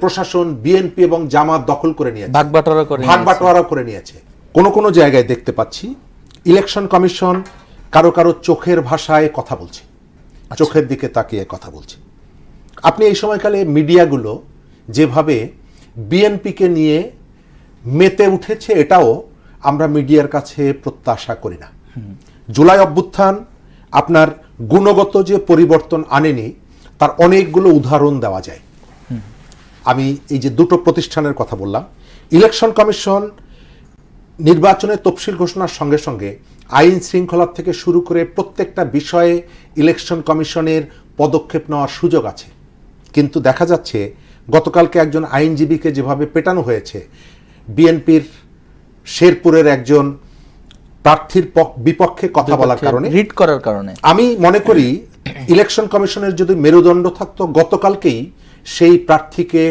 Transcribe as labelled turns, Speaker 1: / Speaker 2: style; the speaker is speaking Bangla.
Speaker 1: প্রশাসন বিএনপি এবং জামাত দখল করে নিয়েছে,
Speaker 2: ভাগ-বাটোয়ারা
Speaker 1: করে নিয়েছে। কোন জায়গায় দেখতে পাচ্ছি ইলেকশন কমিশন কারো কারো চোখের ভাষায় কথা বলছে, চোখের দিকে তাকিয়ে কথা বলছে। আপনি এই সময়কালে মিডিয়াগুলো যেভাবে বিএনপিকে নিয়ে মেতে উঠেছে, এটাও আমরা মিডিয়ার কাছে প্রত্যাশা করি না। জুলাই অভ্যুত্থান আপনার গুণগত যে পরিবর্তন আনেনি, তার অনেকগুলো উদাহরণ দেওয়া যায়। আমি এই যে দুটো প্রতিষ্ঠানের কথা বললাম, ইলেকশন কমিশন নির্বাচনের তফসিল ঘোষণার সঙ্গে সঙ্গে আইন শৃঙ্খলা থেকে শুরু করে প্রত্যেকটা বিষয়ে ইলেকশন কমিশনের পদক্ষেপ নেওয়ার সুযোগ আছে। কিন্তু দেখা যাচ্ছে গতকালকে একজন আইনজীবীকে যেভাবে পেটানো হয়েছে, বিএনপির শেরপুরের একজন প্রার্থীর বিপক্ষে কথা বলার কারণে,
Speaker 2: রিট করার কারণে,
Speaker 1: আমি মনে করি ইলেকশন কমিশনের যদি মেরুদণ্ড থাকতো, গতকালকেই সেই প্রার্থীকে